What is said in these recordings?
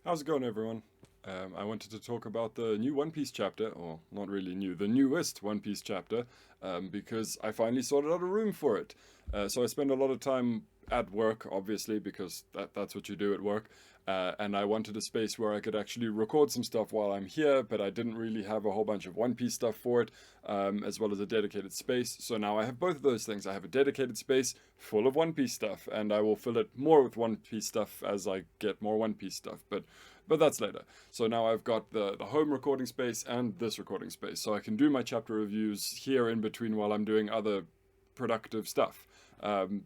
How's it going, everyone? I wanted to talk about the new One Piece chapter, or not really new, the newest One Piece chapter, because I finally sorted out a room for it. So I spend a lot of time at work, obviously, because that's what you do at work. And I wanted a space where I could actually record some stuff while I'm here, but I didn't really have a whole bunch of One Piece stuff for it, as well as a dedicated space. So now I have both of those things. I have a dedicated space full of One Piece stuff, and I will fill it more with One Piece stuff as I get more One Piece stuff. But that's later. So now I've got the home recording space and this recording space. So I can do my chapter reviews here in between while I'm doing other productive stuff.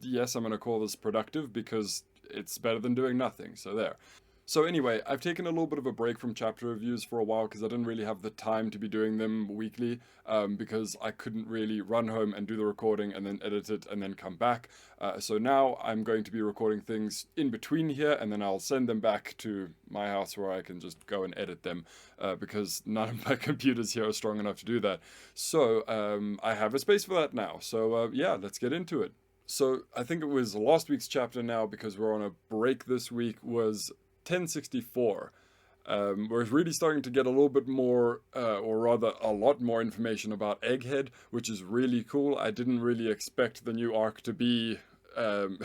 Yes, I'm going to call this productive because it's better than doing nothing. So there. So anyway, I've taken a little bit of a break from chapter reviews for a while because I didn't really have the time to be doing them weekly, because I couldn't really run home and do the recording and then edit it and then come back. So now I'm going to be recording things in between here, and then I'll send them back to my house where I can just go and edit them, because none of my computers here are strong enough to do that. So I have a space for that now. So yeah, let's get into it. So I think it was last week's chapter now, because we're on a break this week, was 1064. We're really starting to get a little bit more, or rather a lot more information about Egghead, which is really cool. I didn't really expect the new arc to be, um,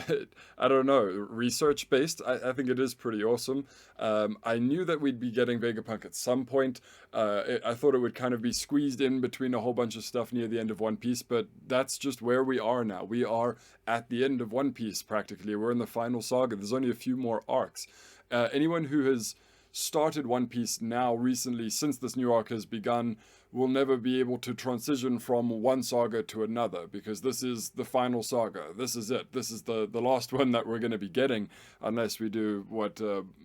I don't know, research based. I think it is pretty awesome. I knew that we'd be getting Vegapunk at some point. I thought it would kind of be squeezed in between a whole bunch of stuff near the end of One Piece, but that's just where we are now. We are at the end of One Piece practically. We're in the final saga. There's only a few more arcs. Anyone who has started One Piece now recently, since this new arc has begun, will never be able to transition from one saga to another, because this is the final saga. This is it. This is the last one that we're going to be getting, unless we do what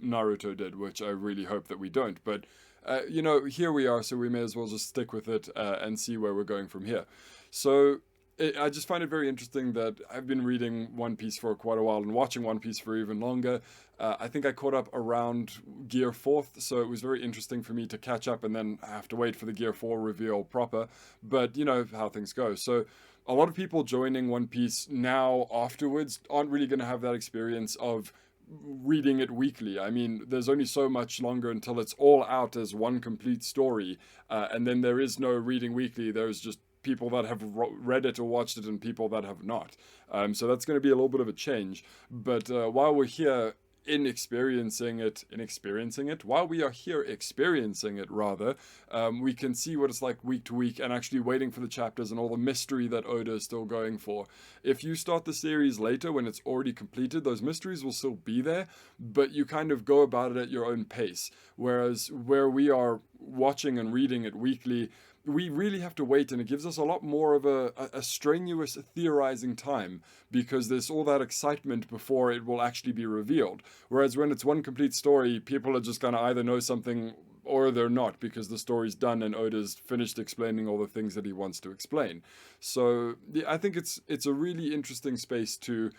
Naruto did, which I really hope that we don't. But here we are, so we may as well just stick with it, and see where we're going from here. So I just find it very interesting that I've been reading One Piece for quite a while and watching One Piece for even longer. I think I caught up around Gear 4th, so it was very interesting for me to catch up and then have to wait for the Gear 4 reveal proper. But you know how things go. So a lot of people joining One Piece now afterwards aren't really going to have that experience of reading it weekly. I mean, there's only so much longer until it's all out as one complete story, and then there is no reading weekly. There's just people that have read it or watched it and people that have not. So that's going to be a little bit of a change. But while we're here while we are here experiencing it, rather, we can see what it's like week to week and actually waiting for the chapters and all the mystery that Oda is still going for. If you start the series later when it's already completed, those mysteries will still be there, but you kind of go about it at your own pace. Whereas where we are watching and reading it weekly, we really have to wait, and it gives us a lot more of a strenuous theorizing time, because there's all that excitement before it will actually be revealed. Whereas when it's one complete story, people are just going to either know something or they're not, because the story's done and Oda's finished explaining all the things that he wants to explain. So yeah, I think it's a really interesting space to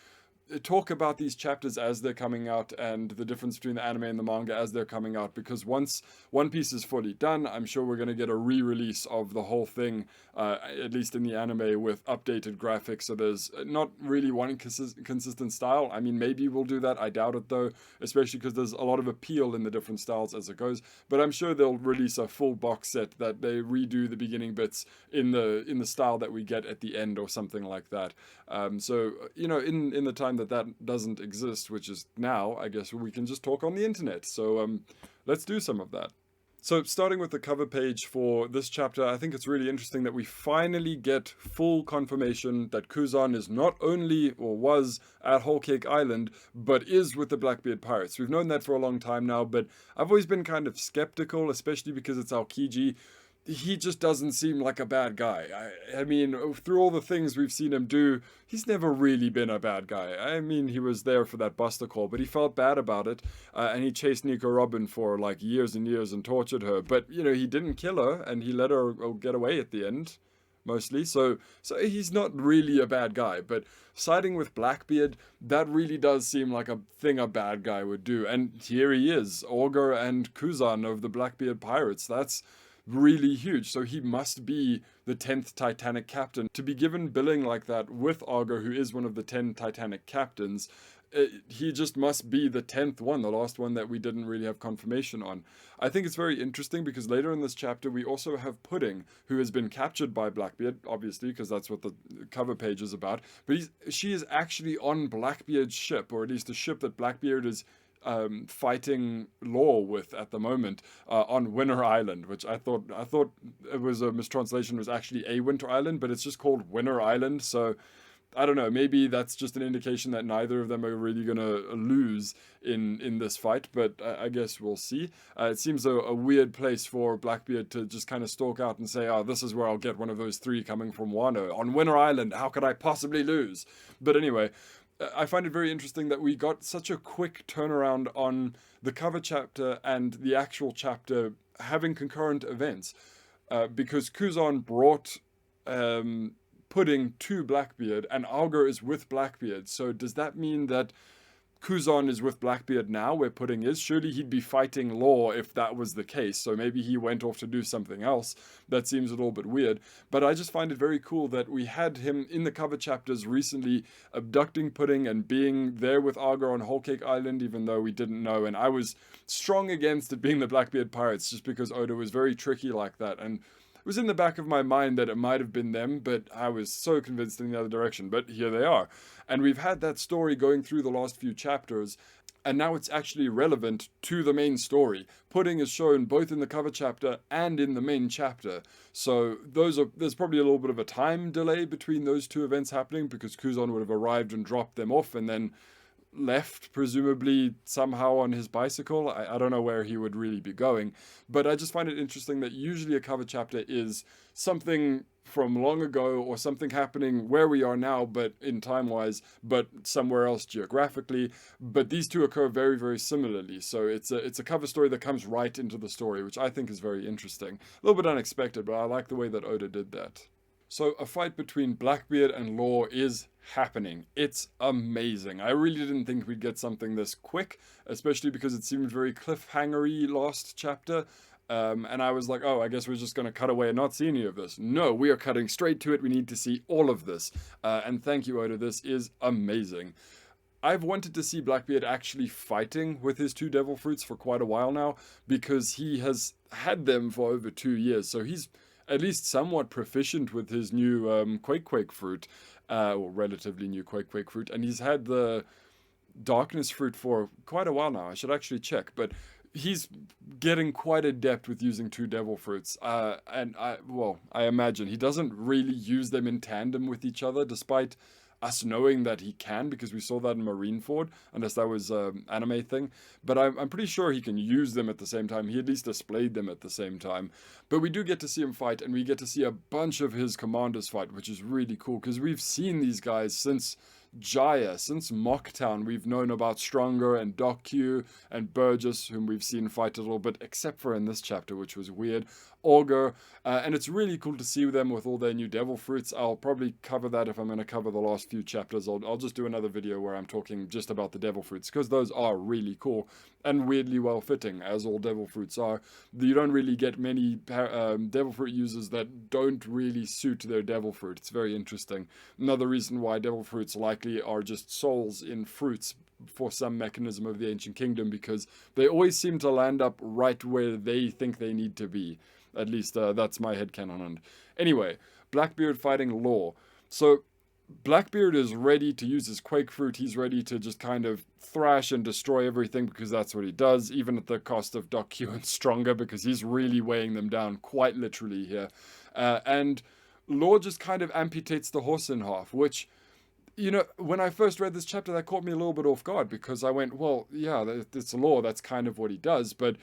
talk about these chapters as they're coming out, and the difference between the anime and the manga as they're coming out, because once One Piece is fully done, I'm sure we're going to get a re-release of the whole thing, at least in the anime, with updated graphics, so there's not really one consistent style. I mean, maybe we'll do that, I doubt it though, especially because there's a lot of appeal in the different styles as it goes. But I'm sure they'll release a full box set that they redo the beginning bits in the style that we get at the end, or something like that. So in the time that doesn't exist, which is now, I guess we can just talk on the internet. So let's do some of that. So, starting with the cover page for this chapter, I think it's really interesting that we finally get full confirmation that Kuzan is not only, or was, at Whole Cake Island, but is with the Blackbeard Pirates. We've known that for a long time now, but I've always been kind of skeptical, especially because it's Aokiji. He just doesn't seem like a bad guy. I mean, through all the things we've seen him do, he's never really been a bad guy. I mean, he was there for that Buster call, but he felt bad about it, and he chased Nico Robin for like years and years and tortured her. But he didn't kill her, and he let her get away at the end, mostly. So he's not really a bad guy. But siding with Blackbeard, that really does seem like a thing a bad guy would do. And here he is, Augur and Kuzan of the Blackbeard Pirates. That's really huge. So he must be the 10th Titanic captain. To be given billing like that with Argo, who is one of the 10 Titanic captains, he just must be the 10th one, the last one that we didn't really have confirmation on. I think it's very interesting because later in this chapter we also have Pudding, who has been captured by Blackbeard, obviously, because that's what the cover page is about. But she is actually on Blackbeard's ship, or at least a ship that Blackbeard is fighting Law with at the moment, on Winter Island, which I thought it was a mistranslation, was actually a Winter Island, but it's just called Winter Island. So I don't know, maybe that's just an indication that neither of them are really going to lose in this fight, but I guess we'll see. It seems a weird place for Blackbeard to just kind of stalk out and say, oh, this is where I'll get one of those 3 coming from Wano. On Winter Island, how could I possibly lose? But anyway, I find it very interesting that we got such a quick turnaround on the cover chapter and the actual chapter having concurrent events, because Kuzan brought Pudding to Blackbeard, and Augur is with Blackbeard. So does that mean that Kuzan is with Blackbeard now, where Pudding is? Surely he'd be fighting Law if that was the case. So maybe he went off to do something else. That seems a little bit weird. But I just find it very cool that we had him in the cover chapters recently abducting Pudding and being there with Augur on Whole Cake Island, even though we didn't know. And I was strong against it being the Blackbeard Pirates, just because Oda was very tricky like that. And it was in the back of my mind that it might have been them, but I was so convinced in the other direction. But here they are. And we've had that story going through the last few chapters, and now it's actually relevant to the main story. Pudding is shown both in the cover chapter and in the main chapter. So there's probably a little bit of a time delay between those 2 events happening, because Kuzan would have arrived and dropped them off and then left, presumably somehow on his bicycle. I don't know where he would really be going, but I just find it interesting that usually a cover chapter is something from long ago or something happening where we are now, but in time-wise, but somewhere else geographically. But these 2 occur very, very similarly. So it's a cover story that comes right into the story, which I think is very interesting. A little bit unexpected, but I like the way that Oda did that. So a fight between Blackbeard and Law is happening. It's amazing. I really didn't think we'd get something this quick, especially because it seemed very cliffhanger-y last chapter. And I was like, oh, I guess we're just going to cut away and not see any of this. No, we are cutting straight to it. We need to see all of this. And thank you, Oda. This is amazing. I've wanted to see Blackbeard actually fighting with his 2 devil fruits for quite a while now, because he has had them for over 2 years. So he's at least somewhat proficient with his new Quake fruit, or relatively new Quake fruit, and he's had the Darkness fruit for quite a while now. I should actually check, but he's getting quite adept with using 2 devil fruits, and I imagine he doesn't really use them in tandem with each other, despite us knowing that he can, because we saw that in Marineford, unless that was an anime thing. But I'm pretty sure he can use them at the same time. He at least displayed them at the same time. But we do get to see him fight, and we get to see a bunch of his commanders fight, which is really cool, because we've seen these guys since Jaya, since Mocktown. We've known about Stronger and Doku and Burgess, whom we've seen fight a little bit, except for in this chapter, which was weird. Augur, and it's really cool to see them with all their new devil fruits. I'll probably cover that if I'm going to cover the last few chapters. I'll just do another video where I'm talking just about the devil fruits, because those are really cool and weirdly well fitting, as all devil fruits are. You don't really get many devil fruit users that don't really suit their devil fruit. It's very interesting. Another reason why devil fruits likely are just souls in fruits for some mechanism of the Ancient Kingdom, because they always seem to land up right where they think they need to be. At least that's my headcanon. And anyway, Blackbeard fighting Law. So Blackbeard is ready to use his Quake fruit. He's ready to just kind of thrash and destroy everything, because that's what he does, even at the cost of Doku and Stronger, because he's really weighing them down quite literally here. And Law just kind of amputates the horse in half, which, you know, when I first read this chapter, that caught me a little bit off guard, because I went, well, yeah, it's Law, that's kind of what he does. But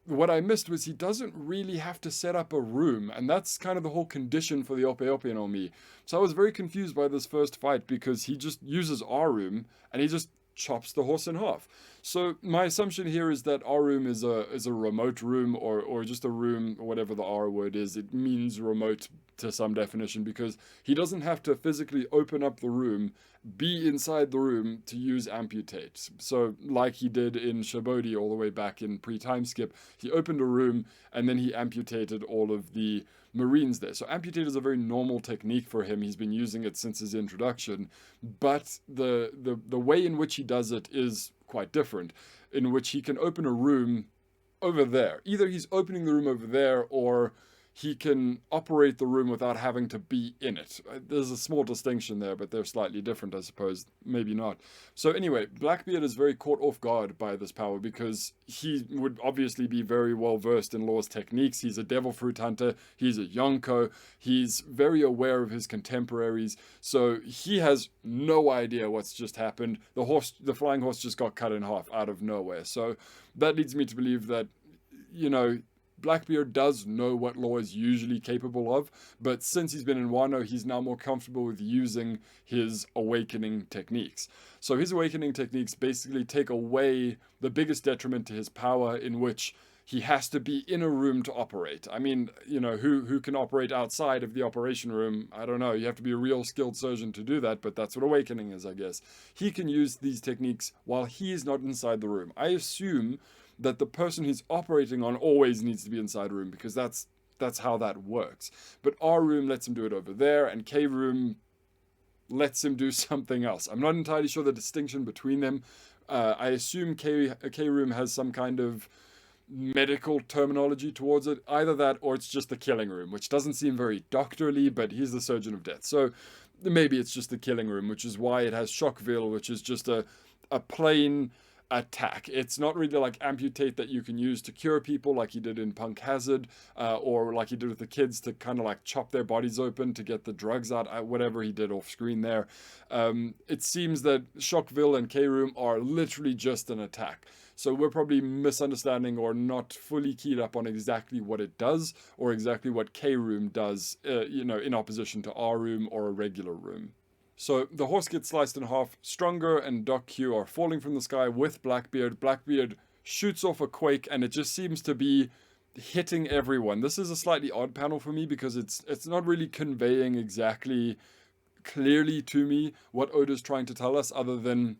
what I missed was he doesn't really have to set up a room, and that's kind of the whole condition for the Ope Ope no Mi. So I was very confused by this first fight, because he just uses our room and he just chops the horse in half. So my assumption here is that our room is a remote room, or just a room, or whatever the R word is. It means remote to some definition, because he doesn't have to physically open up the room, be inside the room to use amputate. So like he did in Shabodi all the way back in pre-time skip, he opened a room and then he amputated all of the Marines there. So amputate is a very normal technique for him. He's been using it since his introduction, but the way in which he does it is quite different, in which he can open a room over there. Either he's opening the room over there, or he can operate the room without having to be in it. There's a small distinction there, but they're slightly different, I suppose. Maybe not. So anyway, Blackbeard is very caught off guard by this power, because he would obviously be very well versed in Law's techniques. He's a devil fruit hunter. He's a Yonko. He's very aware of his contemporaries. So he has no idea what's just happened. The flying horse just got cut in half out of nowhere. So that leads me to believe that, Blackbeard does know what Law is usually capable of, but since he's been in Wano, he's now more comfortable with using his awakening techniques. So his awakening techniques basically take away the biggest detriment to his power, in which he has to be in a room to operate. I mean, who can operate outside of the operation room? I don't know. You have to be a real skilled surgeon to do that, but that's what awakening is, I guess. He can use these techniques while he is not inside the room. I assume that the person he's operating on always needs to be inside a room, because that's how that works. But R room lets him do it over there, and K room lets him do something else. I'm not entirely sure the distinction between them. I assume K room has some kind of medical terminology towards it. Either that, or it's just the killing room, which doesn't seem very doctorly, but he's the surgeon of death. So maybe it's just the killing room, which is why it has Shockville, which is just a plain attack. It's not really like amputate that you can use to cure people like he did in Punk Hazard, or like he did with the kids to kind of like chop their bodies open to get the drugs out, whatever he did off screen there. It seems that Shockville and K-Room are literally just an attack. So we're probably misunderstanding or not fully keyed up on exactly what it does, or exactly what K-Room does, in opposition to R-Room or a regular room. So the horse gets sliced in half. Stronger and Doc Q are falling from the sky with Blackbeard. Blackbeard shoots off a quake, and it just seems to be hitting everyone. This is a slightly odd panel for me, because it's not really conveying exactly clearly to me what Oda's trying to tell us, other than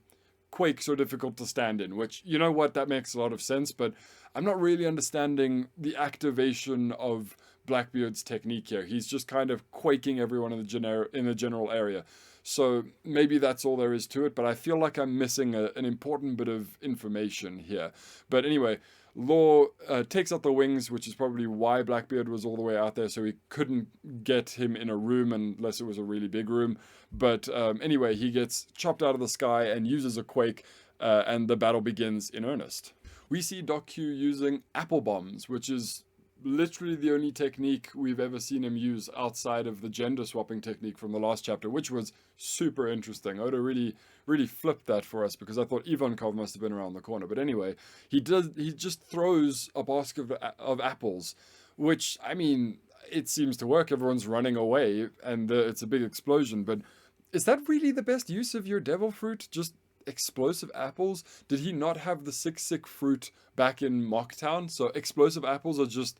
quakes are difficult to stand in, which, you know what, that makes a lot of sense, but I'm not really understanding the activation of Blackbeard's technique here. He's just kind of quaking everyone in the general area. So maybe that's all there is to it, but I feel like I'm missing an important bit of information here. But anyway, Law takes out the wings, which is probably why Blackbeard was all the way out there, so he couldn't get him in a room unless it was a really big room. But anyway, he gets chopped out of the sky and uses a quake, and the battle begins in earnest. We see Doc Q using apple bombs, which is literally the only technique we've ever seen him use outside of the gender swapping technique from the last chapter, which was super interesting. Oda really flipped that for us, because I thought Ivankov must have been around the corner. But anyway, he just throws a basket of apples, which, I mean, it seems to work. Everyone's running away, and it's a big explosion. But is that really the best use of your devil fruit? Just explosive apples? Did he not have the sick fruit back in Mocktown? So explosive apples are just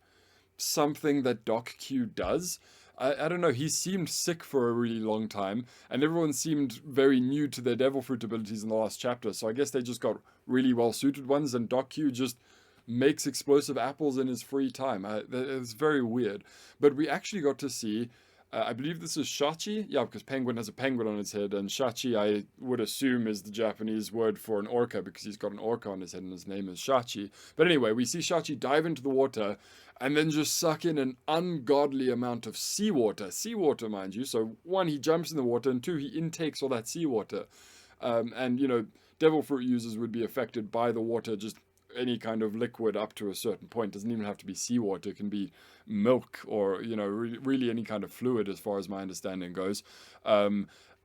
something that Doc Q does. I don't know, he seemed sick for a really long time, and everyone seemed very new to their devil fruit abilities in the last chapter, so I guess they just got really well suited ones, and Doc Q just makes explosive apples in his free time. It's very weird. But we actually got to see, I believe this is Shachi? Yeah, because Penguin has a penguin on his head, and Shachi, I would assume, is the Japanese word for an orca, because he's got an orca on his head and his name is Shachi. But anyway, we see Shachi dive into the water and then just suck in an ungodly amount of seawater. Seawater, mind you. So one, he jumps in the water, and two, he intakes all that seawater. And, devil fruit users would be affected by the water, just any kind of liquid up to a certain point. Doesn't even have to be seawater. It can be milk or, really any kind of fluid, as far as my understanding goes.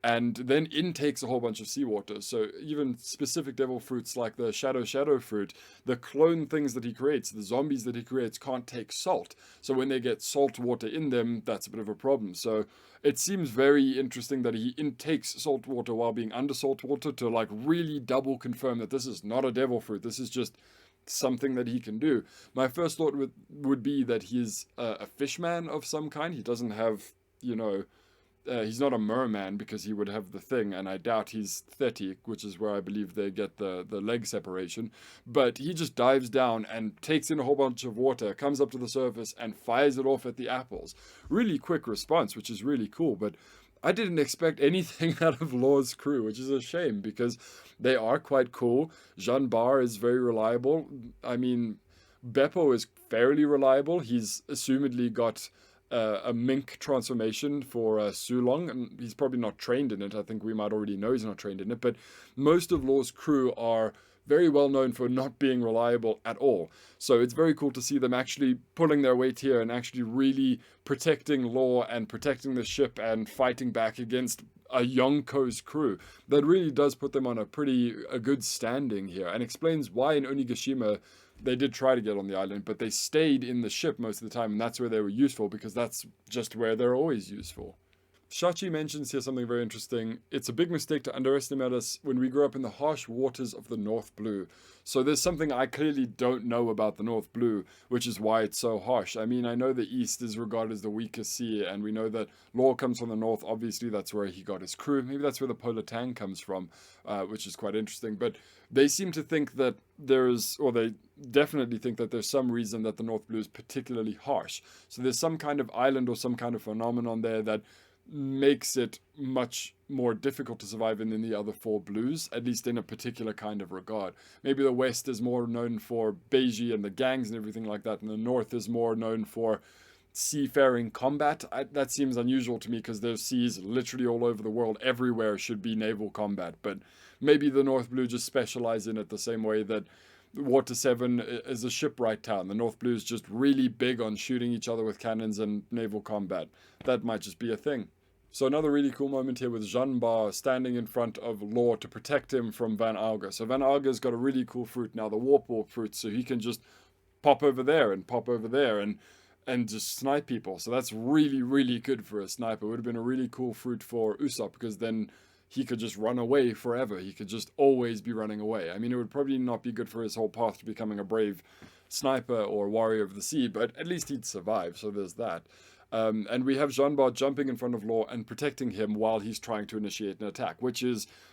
and then intakes a whole bunch of seawater. So even specific devil fruits like the shadow fruit, the clone things that he creates, the zombies that he creates, can't take salt. So when they get salt water in them, that's a bit of a problem. So it seems very interesting that he intakes salt water while being under salt water to like really double confirm that this is not a devil fruit. This is just something that he can do. My first thought would be that he's a fishman of some kind. He doesn't have, he's not a merman because he would have the thing, and I doubt he's Thetic, which is where I believe they get the leg separation. But he just dives down and takes in a whole bunch of water, comes up to the surface, and fires it off at the apples. Really quick response, which is really cool, but I didn't expect anything out of Law's crew, which is a shame because they are quite cool. Jean Bar is very reliable. I mean, Beppo is fairly reliable. He's assumedly got a mink transformation for Sulong, and he's probably not trained in it. I think we might already know he's not trained in it, but most of Law's crew are very well known for not being reliable at all. So it's very cool to see them actually pulling their weight here and actually really protecting Law and protecting the ship and fighting back against a Yonko's crew. That really does put them on a good standing here, and explains why in Onigashima they did try to get on the island, but they stayed in the ship most of the time, and that's where they were useful, because that's just where they're always useful. Shachi mentions here something very interesting. It's a big mistake to underestimate us when we grew up in the harsh waters of the North Blue. So there's something I clearly don't know about the North Blue, which is why it's so harsh. I mean, I know the East is regarded as the weakest sea, and we know that Law comes from the North. Obviously, that's where he got his crew. Maybe that's where the Polar Tang comes from, which is quite interesting. But they seem to think that they definitely think that there's some reason that the North Blue is particularly harsh. So there's some kind of island or some kind of phenomenon there that makes it much more difficult to survive in than the other four blues, at least in a particular kind of regard. Maybe the West is more known for Beiji and the gangs and everything like that, and the North is more known for seafaring combat. That seems unusual to me because there's seas literally all over the world. Everywhere should be naval combat, but maybe the North Blue just specialize in it the same way that Water 7 is a shipwright town. The North Blue is just really big on shooting each other with cannons and naval combat. That might just be a thing. So another really cool moment here with Jean Bar standing in front of Law to protect him from Van Auga. So Van Auga's got a really cool fruit now, the Warp fruit, so he can just pop over there and just snipe people. So that's really, really good for a sniper. It would have been a really cool fruit for Usopp, because then he could just run away forever. He could just always be running away. I mean, it would probably not be good for his whole path to becoming a brave sniper or warrior of the sea, but at least he'd survive, so there's that. And we have Jean Bar jumping in front of Law and protecting him while he's trying to initiate an attack,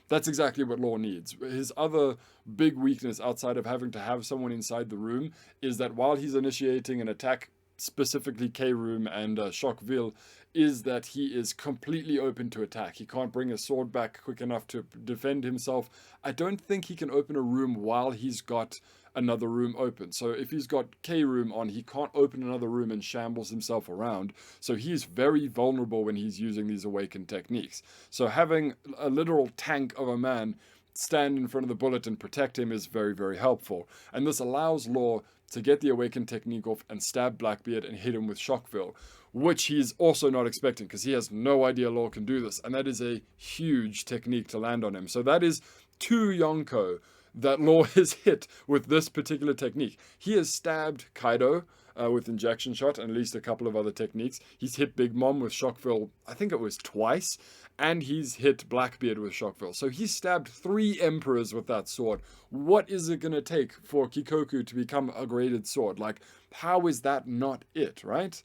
that's exactly what Law needs. His other big weakness outside of having to have someone inside the room is that while he's initiating an attack, specifically K-Room and Choqueville, is that he is completely open to attack. He can't bring his sword back quick enough to defend himself. I don't think he can open a room while he's got another room open. So if he's got K-Room on, he can't open another room and shambles himself around. So he's very vulnerable when he's using these awakened techniques. So having a literal tank of a man stand in front of the bullet and protect him is very, very helpful. And this allows Law to get the awakened technique off and stab Blackbeard and hit him with Choqueville, which he's also not expecting because he has no idea Law can do this. And that is a huge technique to land on him. So that is 2 Yonko that Law has hit with this particular technique. He has stabbed Kaido with injection shot and at least a couple of other techniques. He's hit Big Mom with Choqueville, I think it was twice, and he's hit Blackbeard with Choqueville. So he stabbed 3 emperors with that sword. What is it going to take for Kikoku to become a graded sword? Like, how is that not it, right?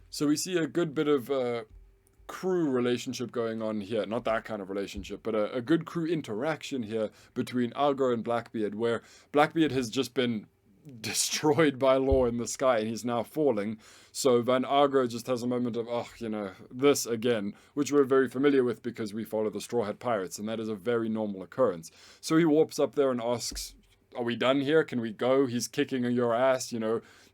So we see a good bit of crew relationship going on here. Not that kind of relationship, but a good crew interaction here between Agro and Blackbeard, where Blackbeard has just been destroyed by Law in the sky and he's now falling. So Van Agro just has a moment of, this again, which we're very familiar with because we follow the Straw Hat Pirates, and that is a very normal occurrence. So he warps up there and asks, are we done here? Can we go? He's kicking your ass,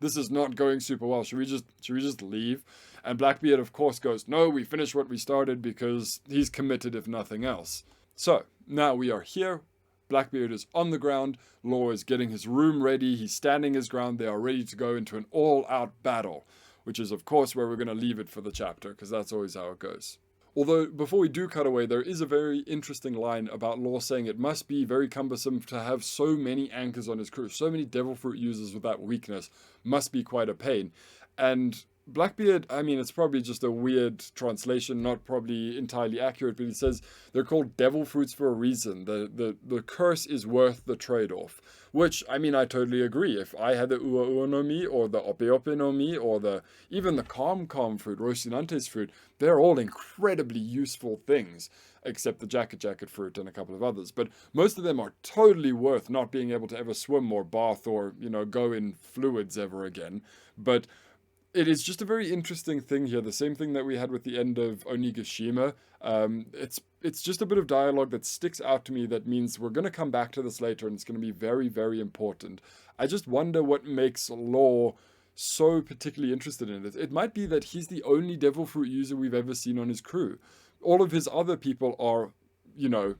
this is not going super well. Should we just leave? And Blackbeard, of course, goes, no, we finished what we started, because he's committed if nothing else. So now we are here. Blackbeard is on the ground. Law is getting his room ready. He's standing his ground. They are ready to go into an all-out battle, which is, of course, where we're going to leave it for the chapter, because that's always how it goes. Although, before we do cut away, there is a very interesting line about Law saying it must be very cumbersome to have so many anchors on his crew. So many Devil Fruit users with that weakness must be quite a pain. And Blackbeard, I mean, it's probably just a weird translation, not probably entirely accurate, but he says they're called Devil Fruits for a reason. The curse is worth the trade-off. Which, I mean, I totally agree. If I had the Ua Ua no Mi, or the Ope Ope no Mi, or even the Calm Calm fruit, Rocinante's fruit, they're all incredibly useful things, except the Jacket Jacket fruit and a couple of others. But most of them are totally worth not being able to ever swim or bath or, go in fluids ever again. But it is just a very interesting thing here. The same thing that we had with the end of Onigashima. It's just a bit of dialogue that sticks out to me that means we're going to come back to this later and it's going to be very, very important. I just wonder what makes Law so particularly interested in it. It might be that he's the only Devil Fruit user we've ever seen on his crew. All of his other people are,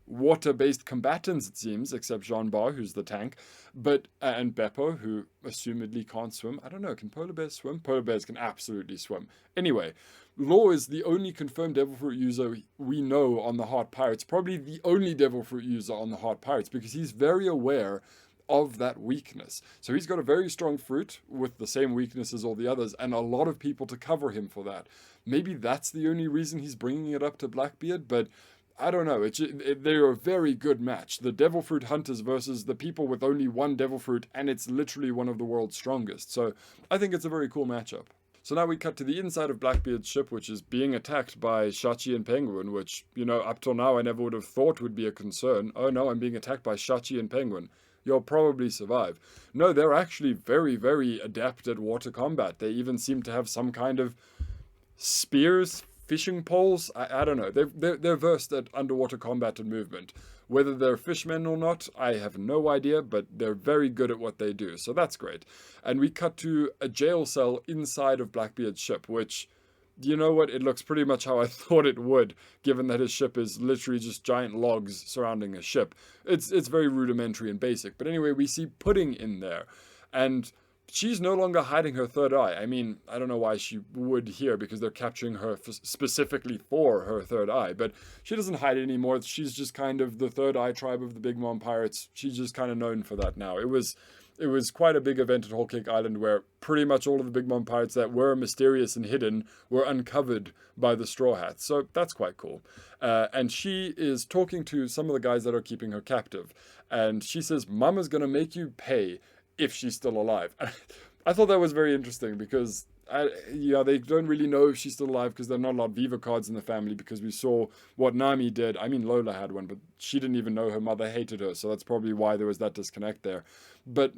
water-based combatants, it seems, except Jean Bar, who's the tank, and Beppo, who assumedly can't swim. I don't know, can polar bears swim? Polar bears can absolutely swim. Anyway, Law is the only confirmed Devil Fruit user we know on the Heart Pirates, probably the only Devil Fruit user on the Heart Pirates, because he's very aware of that weakness. So he's got a very strong fruit with the same weakness as all the others, and a lot of people to cover him for that. Maybe that's the only reason he's bringing it up to Blackbeard, but I don't know. They're a very good match. The Devil Fruit Hunters versus the people with only one Devil Fruit, and it's literally one of the world's strongest. So I think it's a very cool matchup. So now we cut to the inside of Blackbeard's ship, which is being attacked by Shachi and Penguin, which, up till now I never would have thought would be a concern. Oh no, I'm being attacked by Shachi and Penguin. You'll probably survive. No, they're actually very, very adept at water combat. They even seem to have some kind of spears, fishing poles. I don't know. They're versed at underwater combat and movement. Whether they're fishmen or not, I have no idea, but they're very good at what they do, so that's great. And we cut to a jail cell inside of Blackbeard's ship, which, you know what, it looks pretty much how I thought it would, given that his ship is literally just giant logs surrounding a ship. It's very rudimentary and basic, but anyway, we see Pudding in there, and she's no longer hiding her third eye. I mean, I don't know why she would here, because they're capturing her specifically for her third eye, but she doesn't hide it anymore. She's just kind of the third eye tribe of the Big Mom Pirates. She's just kind of known for that now. It was quite a big event at Whole Cake Island where pretty much all of the Big Mom Pirates that were mysterious and hidden were uncovered by the Straw Hats. So that's quite cool. And she is talking to some of the guys that are keeping her captive. And she says, Mama's going to make you pay if she's still alive. I thought that was very interesting because they don't really know if she's still alive because there are not a lot of Viva cards in the family, because we saw what Nami did. I mean, Lola had one, but she didn't even know her mother hated her, so that's probably why there was that disconnect there. But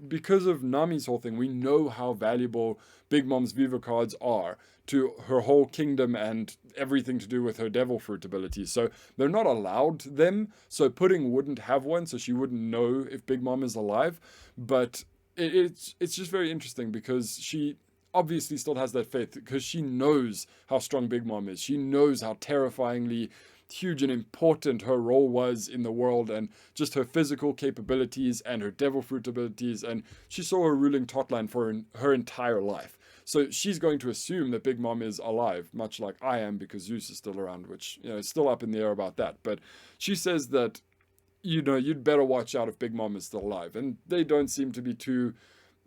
because of Nami's whole thing, we know how valuable Big Mom's Viva cards are to her whole kingdom and everything to do with her Devil Fruit abilities. So they're not allowed them, so Pudding wouldn't have one, so she wouldn't know if Big Mom is alive. But it's just very interesting because she obviously still has that faith, because she knows how strong Big Mom is. She knows how terrifyingly huge and important her role was in the world, and just her physical capabilities and her Devil Fruit abilities, and she saw her ruling Totland for her entire life. So she's going to assume that Big Mom is alive, much like I am, because Zeus is still around, which, is still up in the air about that. But she says that, you'd better watch out if Big Mom is still alive. And they don't seem to be too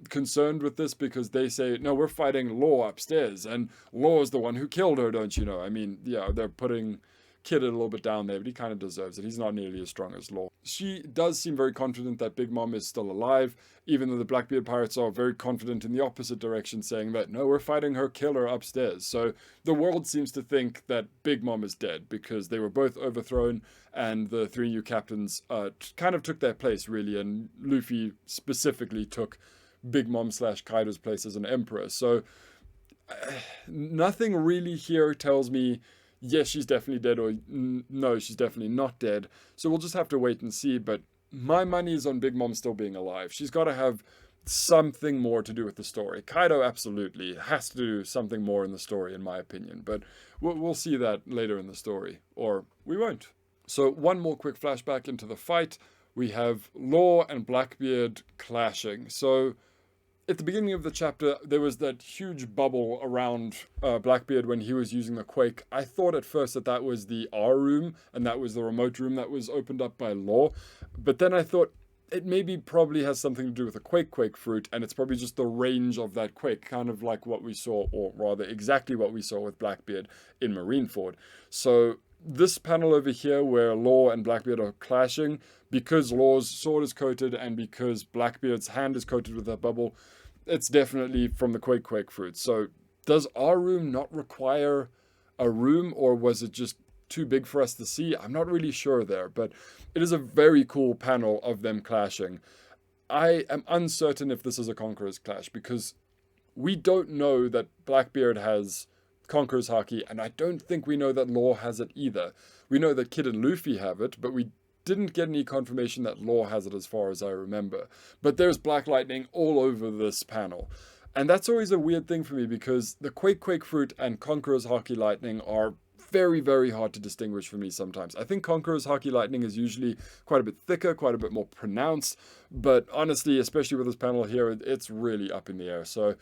concerned with this, because they say, no, we're fighting Law upstairs, and Law is the one who killed her, don't you know? I mean, yeah, they're putting Kid a little bit down there, but he kind of deserves it. He's not nearly as strong as Law. She does seem very confident that Big Mom is still alive, even though the Blackbeard Pirates are very confident in the opposite direction, saying that, no, we're fighting her killer upstairs. So the world seems to think that Big Mom is dead, because they were both overthrown, and the three new captains kind of took their place, really, and Luffy specifically took Big Mom / Kaido's place as an emperor. So nothing really here tells me yes, she's definitely dead, or no, she's definitely not dead. So we'll just have to wait and see. But my money is on Big Mom still being alive. She's got to have something more to do with the story. Kaido absolutely has to do something more in the story, in my opinion. But we'll see that later in the story, or we won't. So one more quick flashback into the fight. We have Law and Blackbeard clashing. So at the beginning of the chapter, there was that huge bubble around Blackbeard when he was using the Quake. I thought at first that that was the R room, and that was the remote room that was opened up by Law. But then I thought it maybe probably has something to do with the Quake fruit, and it's probably just the range of that Quake, kind of like what we saw, or rather exactly what we saw with Blackbeard in Marineford. So this panel over here where Law and Blackbeard are clashing, because Law's sword is coated and because Blackbeard's hand is coated with that bubble, it's definitely from the Quake fruit. So does our room not require a room, or was it just too big for us to see? I'm not really sure there, but it is a very cool panel of them clashing. I am uncertain if this is a Conqueror's Clash, because we don't know that Blackbeard has Conqueror's Haki, and I don't think we know that Law has it either. We know that Kid and Luffy have it, but we didn't get any confirmation that Law has it as far as I remember. But there's Black Lightning all over this panel. And that's always a weird thing for me, because the Quake fruit and Conqueror's Haki Lightning are very, very hard to distinguish for me sometimes. I think Conqueror's Haki Lightning is usually quite a bit thicker, quite a bit more pronounced, but honestly, especially with this panel here, it's really up in the air. So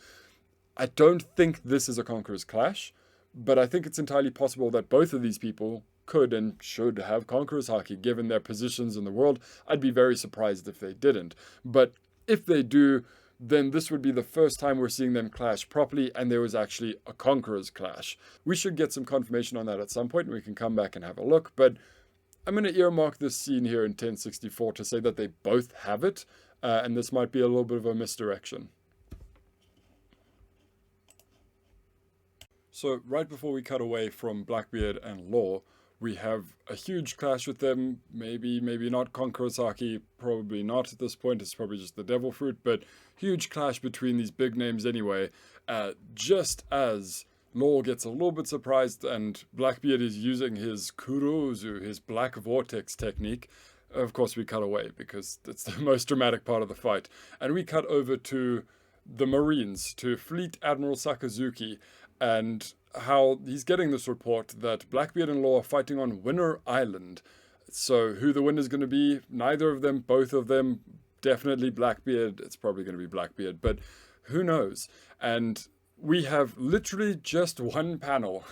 I don't think this is a Conqueror's Clash, but I think it's entirely possible that both of these people could and should have Conqueror's Haki given their positions in the world. I'd be very surprised if they didn't. But if they do, then this would be the first time we're seeing them clash properly, and there was actually a Conqueror's Clash. We should get some confirmation on that at some point, and we can come back and have a look, but I'm going to earmark this scene here in 1064 to say that they both have it, and this might be a little bit of a misdirection. So right before we cut away from Blackbeard and Law, we have a huge clash with them. Maybe not Conqueror's Haki, probably not at this point. It's probably just the Devil Fruit, but huge clash between these big names anyway. Just as Law gets a little bit surprised and Blackbeard is using his Kurozu, his Black Vortex technique. Of course, we cut away because it's the most dramatic part of the fight. And we cut over to the Marines, to Fleet Admiral Sakazuki, and how he's getting this report that Blackbeard and Law are fighting on Winter Island. So who the winner's going to be, neither of them, both of them, definitely Blackbeard. It's probably going to be Blackbeard, but who knows? And we have literally just one panel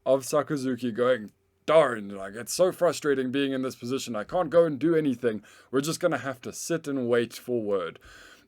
of Sakazuki going, darn, like, it's so frustrating being in this position. I can't go and do anything. We're just going to have to sit and wait for word.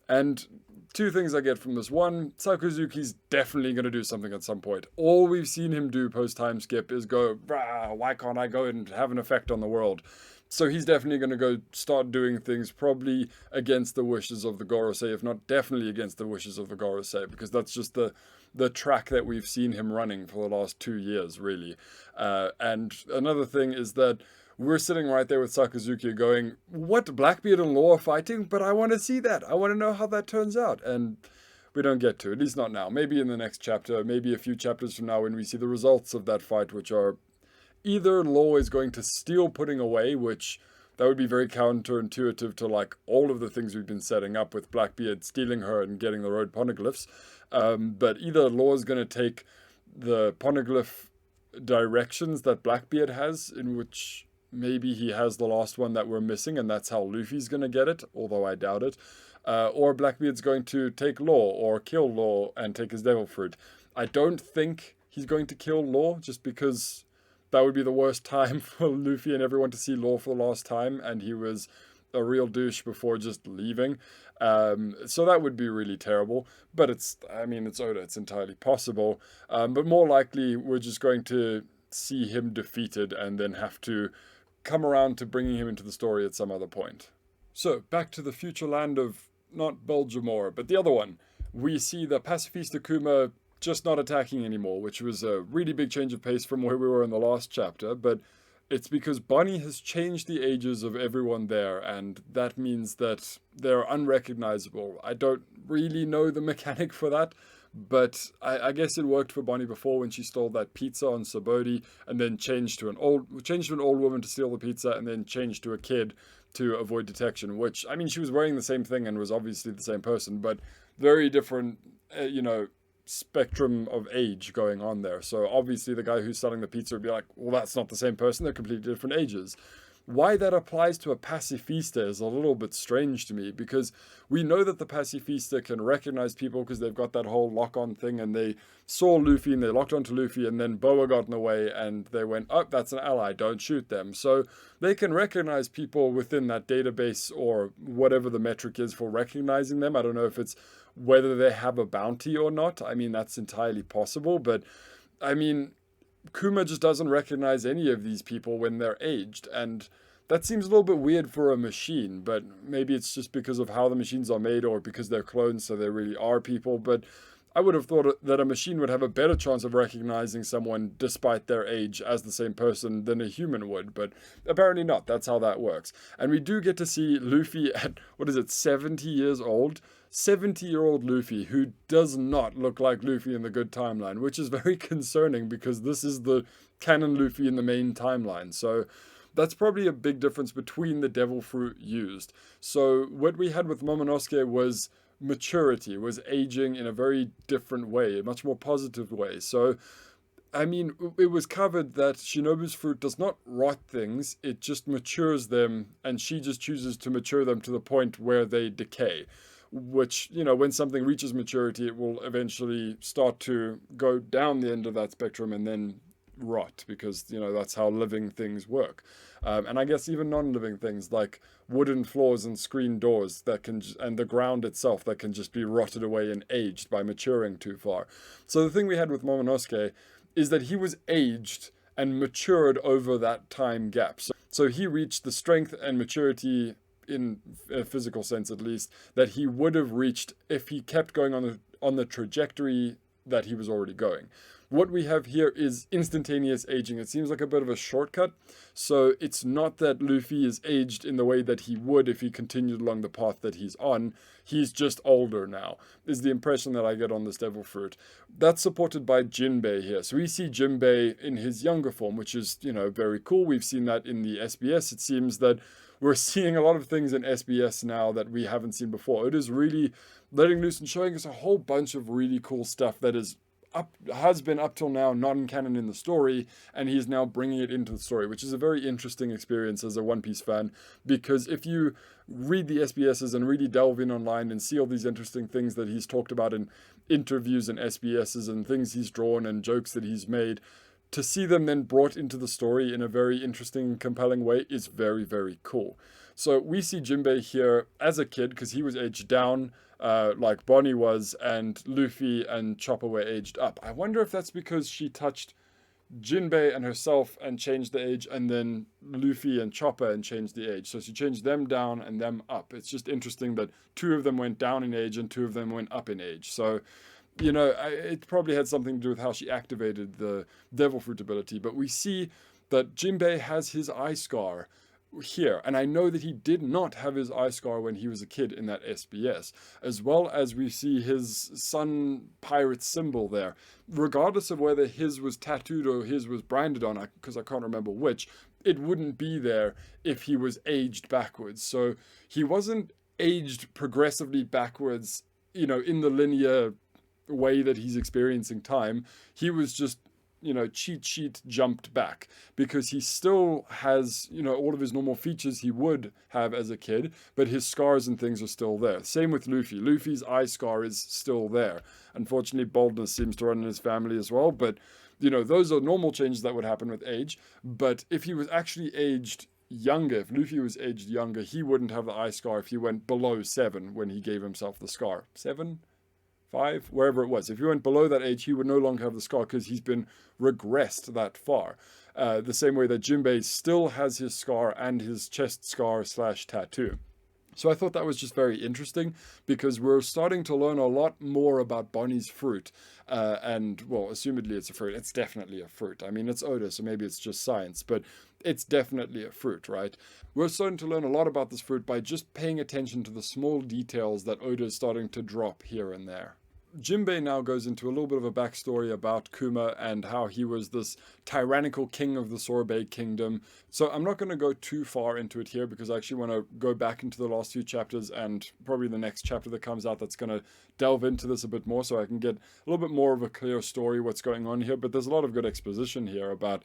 And two things I get from this. One, Sakazuki's definitely going to do something at some point. All we've seen him do post-time skip is go, why can't I go and have an effect on the world? So he's definitely going to go start doing things, probably against the wishes of the Gorosei, if not definitely against the wishes of the Gorosei, because that's just the track that we've seen him running for the last 2 years, really. And another thing is that we're sitting right there with Sakazuki going, what, Blackbeard and Law are fighting? But I want to see that. I want to know how that turns out. And we don't get to, at least not now. Maybe in the next chapter, maybe a few chapters from now when we see the results of that fight, which are either Law is going to steal putting away, which that would be very counterintuitive to like all of the things we've been setting up with Blackbeard stealing her and getting the road poneglyphs. But either Law is going to take the poneglyph directions that Blackbeard has, in which maybe he has the last one that we're missing, and that's how Luffy's going to get it, although I doubt it. Or Blackbeard's going to take Law, or kill Law, and take his Devil Fruit. I don't think he's going to kill Law, just because that would be the worst time for Luffy and everyone to see Law for the last time, and he was a real douche before just leaving. So that would be really terrible. But it's Oda, it's entirely possible. But more likely, we're just going to see him defeated and then have to come around to bringing him into the story at some other point. So, back to the future land of not Belgemore, but the other one. We see the Pacifista Kuma just not attacking anymore, which was a really big change of pace from where we were in the last chapter, but it's because Bonnie has changed the ages of everyone there, and that means that they're unrecognizable. I don't really know the mechanic for that, but I guess it worked for Bonnie before when she stole that pizza on Sabodi, and then changed to an old woman to steal the pizza, and then changed to a kid to avoid detection, which, I mean, she was wearing the same thing and was obviously the same person, but very different, spectrum of age going on there. So obviously the guy who's selling the pizza would be like, well, that's not the same person, they're completely different ages. why that applies to a pacifista is a little bit strange to me, because we know that the pacifista can recognize people because they've got that whole lock-on thing, and they saw Luffy and they locked onto Luffy, and then Boa got in the way and they went, oh, that's an ally, don't shoot them. So they can recognize people within that database, or whatever the metric is for recognizing them. I don't know if it's whether they have a bounty or not. I mean, that's entirely possible, but I mean, Kuma just doesn't recognize any of these people when they're aged, and that seems a little bit weird for a machine, but maybe it's just because of how the machines are made, or because they're clones, so they really are people. But I would have thought that a machine would have a better chance of recognizing someone despite their age as the same person than a human would, but apparently not. That's how that works. And we do get to see Luffy at, 70 years old? 70-year-old Luffy, who does not look like Luffy in the good timeline, which is very concerning because this is the canon Luffy in the main timeline. So that's probably a big difference between the devil fruit used. So what we had with Momonosuke was maturity, was aging in a very different way, a much more positive way. So I mean, it was covered that Shinobu's fruit does not rot things, it just matures them, and she just chooses to mature them to the point where they decay. Which, when something reaches maturity, it will eventually start to go down the end of that spectrum and then rot, because, that's how living things work. And I guess even non-living things like wooden floors and screen doors and the ground itself that can just be rotted away and aged by maturing too far. So the thing we had with Momonosuke is that he was aged and matured over that time gap. So he reached the strength and maturity, in a physical sense at least, that he would have reached if he kept going on the trajectory that he was already going. What we have here is instantaneous aging. It seems like a bit of a shortcut. So it's not that Luffy is aged in the way that he would if he continued along the path that he's on. He's just older now, is the impression that I get on this devil fruit. That's supported by Jinbei here. So we see Jinbei in his younger form, which is, very cool. We've seen that in the SBS. It seems that we're seeing a lot of things in SBS now that we haven't seen before. It is really letting loose and showing us a whole bunch of really cool stuff that has been up till now non-canon in the story, and he's now bringing it into the story, which is a very interesting experience as a One Piece fan, because if you read the SBSs and really delve in online and see all these interesting things that he's talked about in interviews and SBSs and things he's drawn and jokes that he's made, to see them then brought into the story in a very interesting, compelling way is very, very cool. So we see Jinbei here as a kid, because he was aged down, like Bonnie was, and Luffy and Chopper were aged up. I wonder if that's because she touched Jinbei and herself and changed the age, and then Luffy and Chopper and changed the age. So she changed them down and them up. It's just interesting that two of them went down in age and two of them went up in age. So it probably had something to do with how she activated the devil fruit ability. But we see that Jinbei has his eye scar here, and I know that he did not have his eye scar when he was a kid in that SBS, as well as we see his sun pirate symbol there, regardless of whether his was tattooed or his was branded on, because I can't remember which. It wouldn't be there if he was aged backwards. So he wasn't aged progressively backwards, in the linear way that he's experiencing time. He was just, cheat sheet jumped back, because he still has, all of his normal features he would have as a kid, but his scars and things are still there. Same with Luffy. Luffy's eye scar is still there. Unfortunately, baldness seems to run in his family as well, but, those are normal changes that would happen with age. But if he was actually aged younger, if Luffy was aged younger, he wouldn't have the eye scar if he went below 7 when he gave himself the scar. 7? 5, wherever it was. If he went below that age, he would no longer have the scar because he's been regressed that far. The same way that Jinbei still has his scar and his chest scar / tattoo. So I thought that was just very interesting, because we're starting to learn a lot more about Bonnie's fruit. And, well, assumedly it's a fruit. It's definitely a fruit. I mean, it's Oda, so maybe it's just science, but it's definitely a fruit, right? We're starting to learn a lot about this fruit by just paying attention to the small details that Oda is starting to drop here and there. Jinbei now goes into a little bit of a backstory about Kuma and how he was this tyrannical king of the Sorbet Kingdom. So I'm not going to go too far into it here, because I actually want to go back into the last few chapters and probably the next chapter that comes out that's going to delve into this a bit more, so I can get a little bit more of a clear story what's going on here. But there's a lot of good exposition here about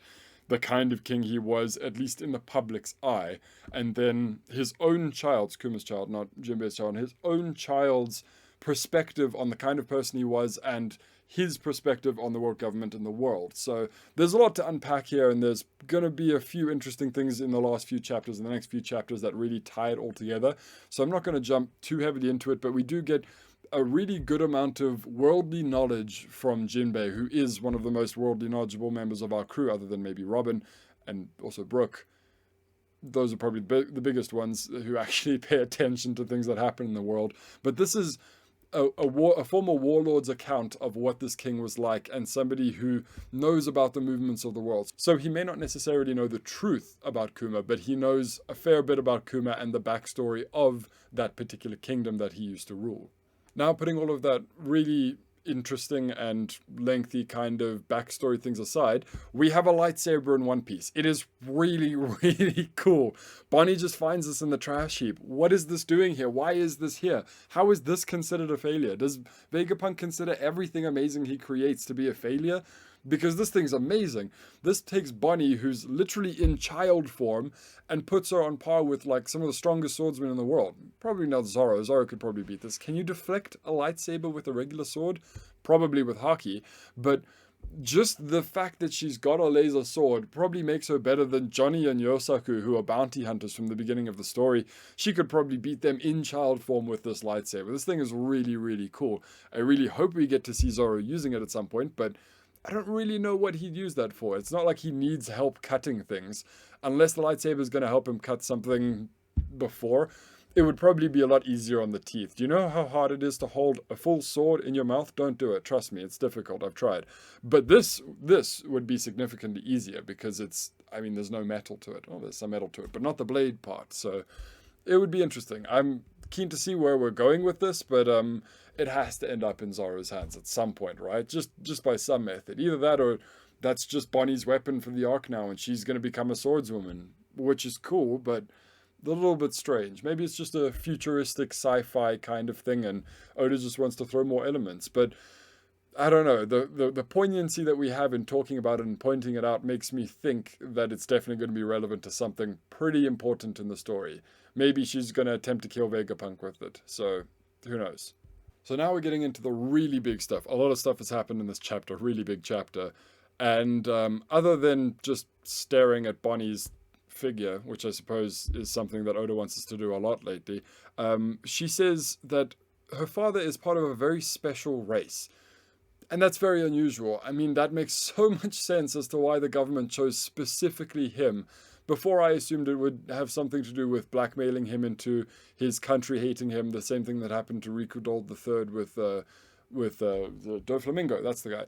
the kind of king he was, at least in the public's eye. And then his own child's, Kuma's child, not Jinbei's child, his own child's perspective on the kind of person he was and his perspective on the world government and the world. So there's a lot to unpack here, and there's going to be a few interesting things in the last few chapters, in the next few chapters, that really tie it all together. So I'm not going to jump too heavily into it, but we do get a really good amount of worldly knowledge from Jinbei, who is one of the most worldly knowledgeable members of our crew, other than maybe Robin and also Brooke. Those are probably the biggest ones who actually pay attention to things that happen in the world. But this is a former warlord's account of what this king was like, and somebody who knows about the movements of the world. So he may not necessarily know the truth about Kuma, but he knows a fair bit about Kuma and the backstory of that particular kingdom that he used to rule. Now, putting all of that really interesting and lengthy kind of backstory things aside, we have a lightsaber in One Piece. It is really, really cool. Bonnie just finds this in the trash heap. What is this doing here? Why is this here? How is this considered a failure? Does Vegapunk consider everything amazing he creates to be a failure? Because this thing's amazing. This takes Bonnie, who's literally in child form, and puts her on par with like some of the strongest swordsmen in the world. Probably not Zoro. Zoro could probably beat this. Can you deflect a lightsaber with a regular sword? Probably with Haki. But just the fact that she's got a laser sword probably makes her better than Johnny and Yosaku, who are bounty hunters from the beginning of the story. She could probably beat them in child form with this lightsaber. This thing is really, really cool. I really hope we get to see Zoro using it at some point, but I don't really know what he'd use that for. It's not like he needs help cutting things. Unless the lightsaber is going to help him cut something before, it would probably be a lot easier on the teeth. Do you know how hard it is to hold a full sword in your mouth? Don't do it. Trust me, it's difficult. I've tried. But this would be significantly easier because there's no metal to it. Oh, there's some metal to it, but not the blade part. So it would be interesting. I'm keen to see where we're going with this, but it has to end up in Zoro's hands at some point, right? Just by some method. Either that or that's just Bonnie's weapon for the arc now, and she's going to become a swordswoman, which is cool, but a little bit strange. Maybe it's just a futuristic sci-fi kind of thing, and Oda just wants to throw more elements. But I don't know. The poignancy that we have in talking about it and pointing it out makes me think that it's definitely going to be relevant to something pretty important in the story. Maybe she's going to attempt to kill Vegapunk with it. So, who knows? So now we're getting into the really big stuff. A lot of stuff has happened in this chapter, really big chapter. And other than just staring at Bonnie's figure, which I suppose is something that Oda wants us to do a lot lately, she says that her father is part of a very special race. And that's very unusual. I mean, that makes so much sense as to why the government chose specifically him. Before, I assumed it would have something to do with blackmailing him into his country hating him, the same thing that happened to Riku Dold III with Doflamingo, that's the guy,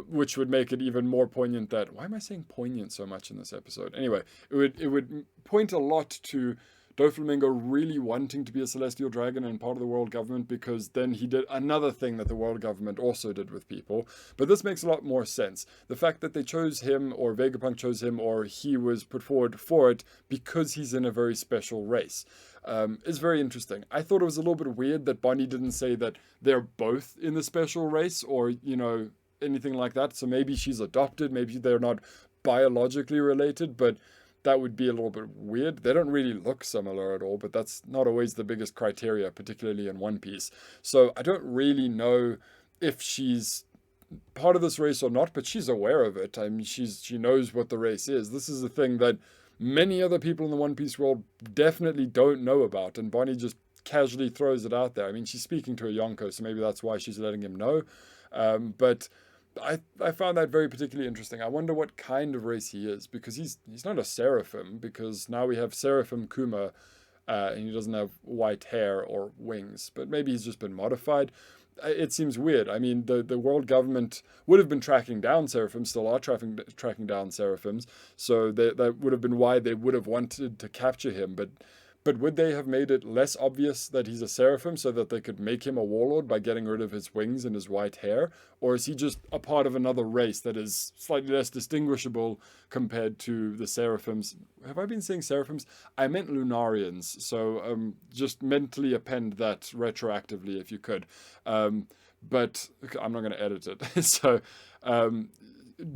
which would make it even more poignant that, why am I saying poignant so much in this episode? Anyway, it would point a lot to Doflamingo really wanting to be a celestial dragon and part of the world government, because then he did another thing that the world government also did with people. But this makes a lot more sense. The fact that they chose him, or Vegapunk chose him, or he was put forward for it because he's in a very special race, is very interesting. I thought it was a little bit weird that Bonnie didn't say that they're both in the special race, or, anything like that. So maybe she's adopted, maybe they're not biologically related, but that would be a little bit weird. They don't really look similar at all, but that's not always the biggest criteria, particularly in One Piece. So I don't really know if she's part of this race or not, but she's aware of it. I mean, she knows what the race is. This is a thing that many other people in the One Piece world definitely don't know about, and Bonnie just casually throws it out there. I mean, she's speaking to a Yonko, so maybe that's why she's letting him know. But I found that very particularly interesting. I wonder what kind of race he is, because he's not a Seraphim, because now we have Seraphim Kuma, and he doesn't have white hair or wings, but maybe he's just been modified. It seems weird. I mean, the world government would have been tracking down Seraphims, still are tracking down Seraphims, so that would have been why they would have wanted to capture him, but would they have made it less obvious that he's a Seraphim so that they could make him a warlord by getting rid of his wings and his white hair? Or is he just a part of another race that is slightly less distinguishable compared to the Seraphims? Have I been saying Seraphims? I meant Lunarians, so just mentally append that retroactively if you could. But I'm not going to edit it. So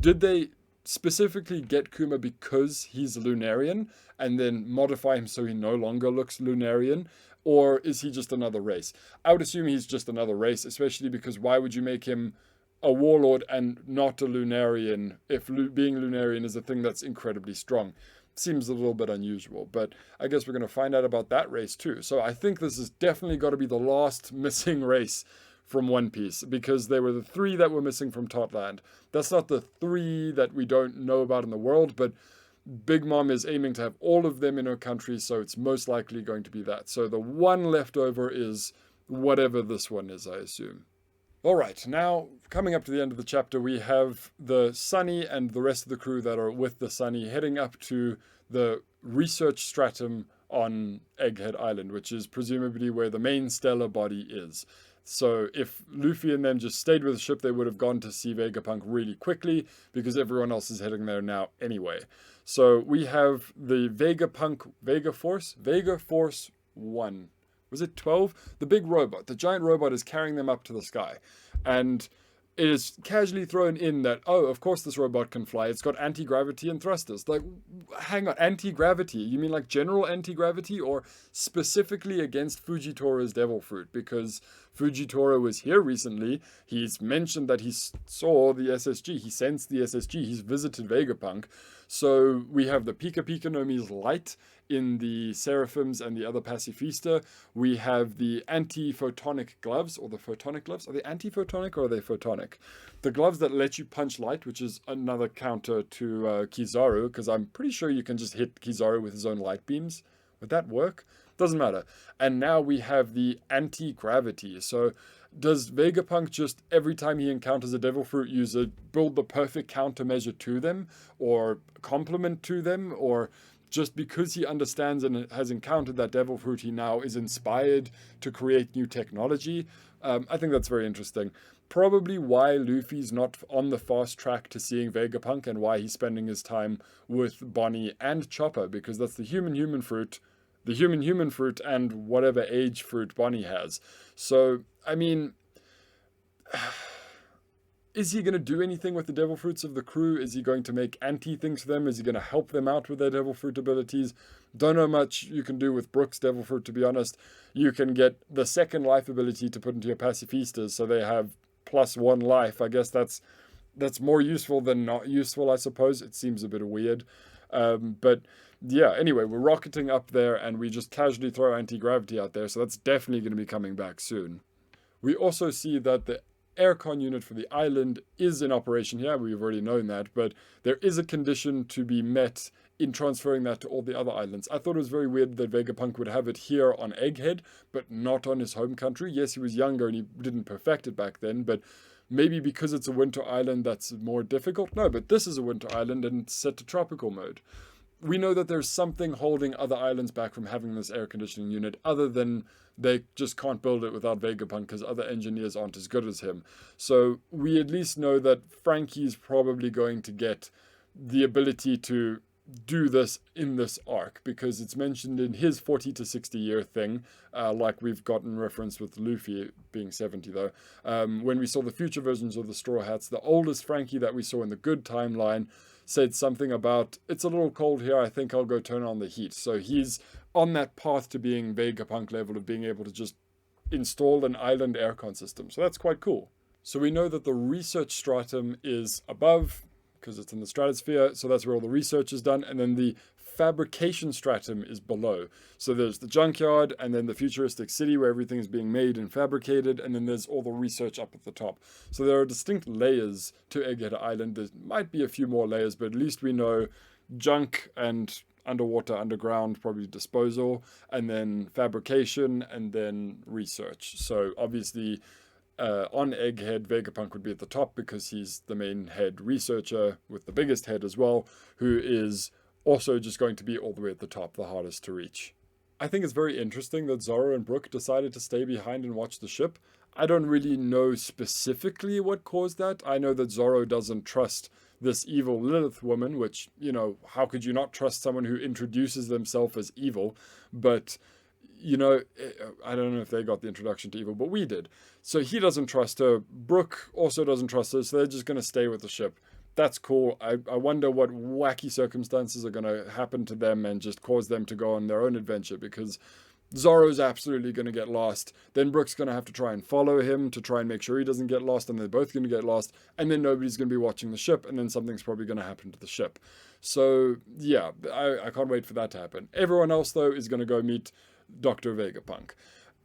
did they specifically get Kuma because he's Lunarian and then modify him so he no longer looks Lunarian? Or is he just another race? I would assume he's just another race, especially because why would you make him a warlord and not a Lunarian if being Lunarian is a thing that's incredibly strong? Seems a little bit unusual, but I guess we're going to find out about that race too. So I think this has definitely got to be the last missing race from One Piece, because they were the 3 that were missing from Totland. That's not the 3 that we don't know about in the world, but Big Mom is aiming to have all of them in her country, so it's most likely going to be that. So the one left over is whatever this one is, I assume. All right, now coming up to the end of the chapter, we have the Sunny and the rest of the crew that are with the Sunny heading up to the research stratum on Egghead Island, which is presumably where the main stellar body is. So if Luffy and them just stayed with the ship, they would have gone to see Vegapunk really quickly, because everyone else is heading there now anyway. So we have the Vega Force 1. Was it 12? The big robot, the giant robot, is carrying them up to the sky. And it is casually thrown in that, oh, of course this robot can fly. It's got anti-gravity and thrusters. Like, hang on, anti-gravity? You mean like general anti-gravity, or specifically against Fujitori's Devil Fruit? Because Fujitora was here recently. He's mentioned that he saw the SSG. He sensed the SSG. He's visited Vegapunk. So we have the Pika Pika no Mi's light in the Seraphims and the other Pacifista. We have the anti-photonic gloves, or the photonic gloves. Are they anti-photonic or are they photonic? The gloves that let you punch light, which is another counter to Kizaru, because I'm pretty sure you can just hit Kizaru with his own light beams. Would that work? Doesn't matter. And now we have the anti-gravity. So does Vegapunk just, every time he encounters a Devil Fruit user, build the perfect countermeasure to them, or complement to them, or just because he understands and has encountered that Devil Fruit, he now is inspired to create new technology? I think that's very interesting. Probably why Luffy's not on the fast track to seeing Vegapunk, and why he's spending his time with Bonnie and Chopper, because that's the human fruit, the human fruit, and whatever age fruit Bonnie has. So, I mean, is he going to do anything with the Devil Fruits of the crew? Is he going to make anti-things for them? Is he going to help them out with their Devil Fruit abilities? Don't know much you can do with Brook's Devil Fruit, to be honest. You can get the second life ability to put into your Pacifistas, so they have +1 life. I guess that's more useful than not useful, I suppose. It seems a bit weird. But yeah, anyway, we're rocketing up there, and we just casually throw anti-gravity out there, so that's definitely going to be coming back soon. We also see that the aircon unit for the island is in operation here. We've already known that, but there is a condition to be met in transferring that to all the other islands. I thought it was very weird that Vegapunk would have it here on Egghead, but not on his home country. Yes, he was younger and he didn't perfect it back then, but maybe because it's a winter island that's more difficult? No, but this is a winter island and it's set to tropical mode. We know that there's something holding other islands back from having this air conditioning unit, other than they just can't build it without Vegapunk because other engineers aren't as good as him. So we at least know that Frankie's probably going to get the ability to do this in this arc, because it's mentioned in his 40 to 60 year thing, like we've gotten reference with Luffy being 70 though. When we saw the future versions of the Straw Hats, the oldest Frankie that we saw in the good timeline said something about, it's a little cold here, I think I'll go turn on the heat. So he's on that path to being Vegapunk level, of being able to just install an island aircon system. So that's quite cool. So we know that the research stratum is above, because it's in the stratosphere, so that's where all the research is done, and then the fabrication stratum is below. So there's the junkyard, and then the futuristic city where everything is being made and fabricated, and then there's all the research up at the top. So there are distinct layers to Egghead Island. There might be a few more layers, but at least we know junk and underwater, underground, probably disposal, and then fabrication, and then research. So obviously on Egghead, Vegapunk would be at the top because he's the main head researcher with the biggest head as well, who is also just going to be all the way at the top, the hardest to reach. I think it's very interesting that Zoro and Brook decided to stay behind and watch the ship. I don't really know specifically what caused that. I know that Zoro doesn't trust this evil Lilith woman, which, you know, how could you not trust someone who introduces themselves as evil? But, you know, I don't know if they got the introduction to evil, but we did. So he doesn't trust her. Brook also doesn't trust her, so they're just going to stay with the ship. that's cool. I wonder what wacky circumstances are going to happen to them and just cause them to go on their own adventure, because Zorro's absolutely going to get lost. Then Brook's going to have to try and follow him to try and make sure he doesn't get lost, and they're both going to get lost, and then nobody's going to be watching the ship, and then something's probably going to happen to the ship. So, yeah, I can't wait for that to happen. Everyone else, though, is going to go meet Dr. Vegapunk.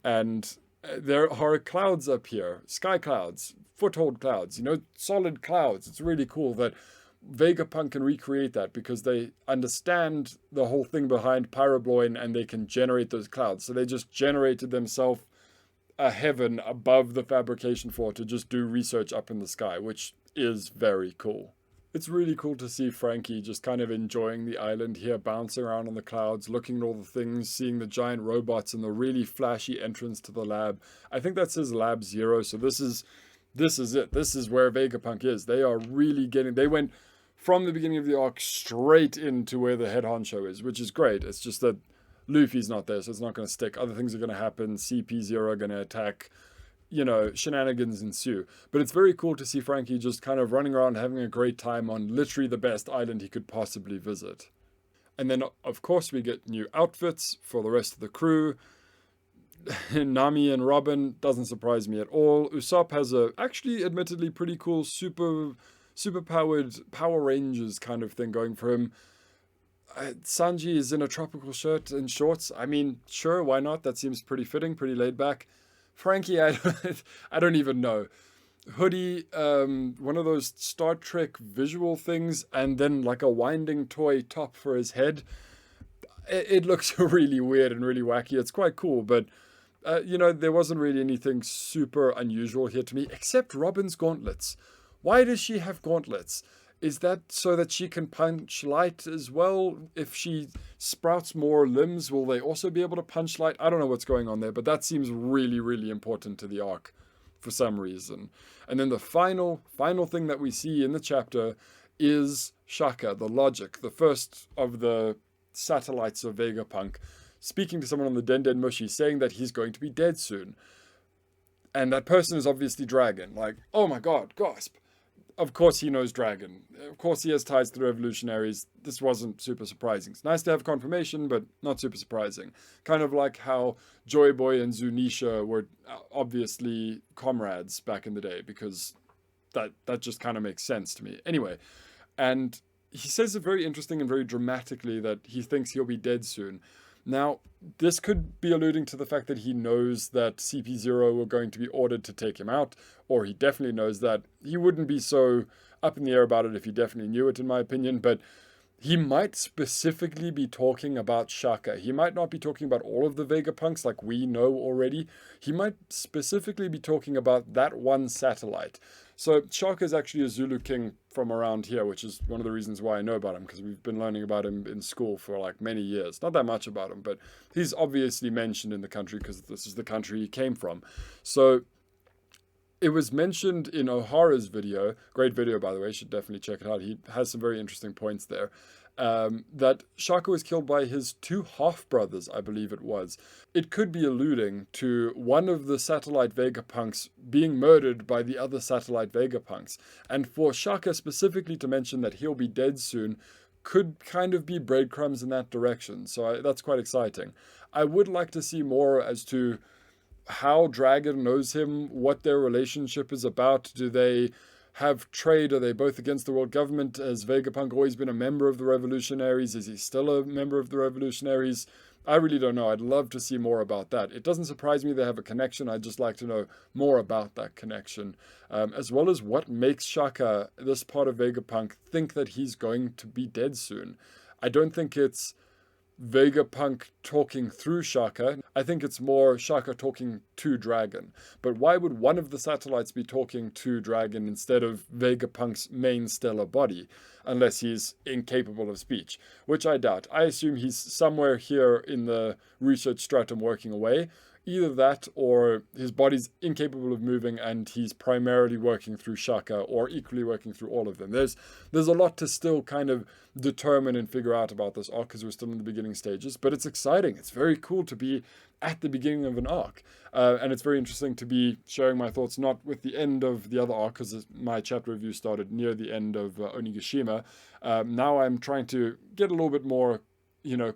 And there are clouds up here, sky clouds, foothold clouds, solid clouds. It's really cool that Vegapunk can recreate that, because they understand the whole thing behind Pyrobloin and they can generate those clouds. So they just generated themselves a heaven above the fabrication floor to just do research up in the sky, which is very cool. It's really cool to see Franky just kind of enjoying the island here, bouncing around on the clouds, looking at all the things, seeing the giant robots and the really flashy entrance to the lab. I think that says Lab Zero, so this is it. This is where Vegapunk is. They are really they went from the beginning of the arc straight into where the head honcho is, which is great. It's just that Luffy's not there, so it's not going to stick. Other things are going to happen. CP0 are going to attack. Shenanigans ensue. But it's very cool to see Franky just kind of running around having a great time on literally the best island he could possibly visit. And then, of course, we get new outfits for the rest of the crew. Nami and Robin doesn't surprise me at all. Usopp has a, actually, admittedly, pretty cool super powered Power Rangers kind of thing going for him. Sanji is in a tropical shirt and shorts. I mean, sure, why not? That seems pretty fitting, pretty laid back. Franky, I don't even know. Hoodie, one of those Star Trek visual things, and then like a winding toy top for his head. It looks really weird and really wacky. It's quite cool, but there wasn't really anything super unusual here to me, except Robin's gauntlets. Why does she have gauntlets? Is that so that she can punch light as well? If she sprouts more limbs, will they also be able to punch light? I don't know what's going on there, but that seems really, really important to the arc for some reason. And then the final thing that we see in the chapter is Shaka, the Logic, the first of the satellites of Vegapunk, speaking to someone on the Den Den Mushi, saying that he's going to be dead soon. And that person is obviously Dragon. Like, oh my god, gasp. Of course he knows Dragon. Of course he has ties to the revolutionaries. This wasn't super surprising. It's nice to have confirmation, but not super surprising. Kind of like how Joy Boy and Zunisha were obviously comrades back in the day, because that just kind of makes sense to me. Anyway, and he says it very interesting and very dramatically that he thinks he'll be dead soon. Now, this could be alluding to the fact that he knows that CP0 were going to be ordered to take him out, or he definitely knows that. He wouldn't be so up in the air about it if he definitely knew it, in my opinion, but he might specifically be talking about Shaka. He might not be talking about all of the Vegapunks like we know already. He might specifically be talking about that one satellite. So Shaka is actually a Zulu king from around here, which is one of the reasons why I know about him, because we've been learning about him in school for like many years. Not that much about him, but he's obviously mentioned in the country because this is the country he came from. So it was mentioned in O'Hara's video, great video by the way, you should definitely check it out. He has some very interesting points there. That Shaka was killed by his two half-brothers, I believe it was. It could be alluding to one of the satellite Vegapunks being murdered by the other satellite Vegapunks. And for Shaka specifically to mention that he'll be dead soon could kind of be breadcrumbs in that direction. So that's quite exciting. I would like to see more as to how Dragon knows him, what their relationship is about. Do they have trade? Are they both against the world government? Has Vegapunk always been a member of the revolutionaries? Is he still a member of the revolutionaries? I really don't know. I'd love to see more about that. It doesn't surprise me they have a connection. I'd just like to know more about that connection, as well as what makes Shaka, this part of Vegapunk, think that he's going to be dead soon. I don't think it's Vegapunk talking through Shaka. I think it's more Shaka talking to Dragon. But why would one of the satellites be talking to Dragon instead of Vegapunk's main stellar body? Unless he's incapable of speech, which I doubt. I assume he's somewhere here in the research stratum working away. either that or his body's incapable of moving and he's primarily working through Shaka or equally working through all of them. There's a lot to still kind of determine and figure out about this arc because we're still in the beginning stages, but it's exciting. It's very cool to be at the beginning of an arc, and it's very interesting to be sharing my thoughts not with the end of the other arc, because my chapter review started near the end of Onigashima. Now I'm trying to get a little bit more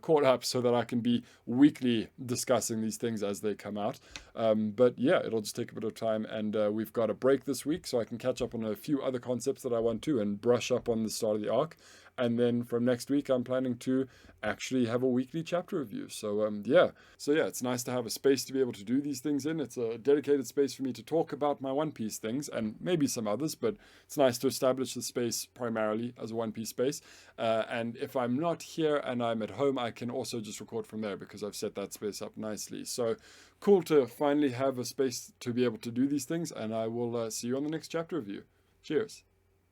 caught up so that I can be weekly discussing these things as they come out. But yeah, it'll just take a bit of time, and we've got a break this week so I can catch up on a few other concepts that I want to and brush up on the start of the arc. And then from next week, I'm planning to actually have a weekly chapter review. So yeah, it's nice to have a space to be able to do these things in. It's a dedicated space for me to talk about my One Piece things and maybe some others, but it's nice to establish the space primarily as a One Piece space. And if I'm not here and I'm at home, I can also just record from there because I've set that space up nicely. So cool to finally have a space to be able to do these things, and I will see you on the next chapter review. Cheers.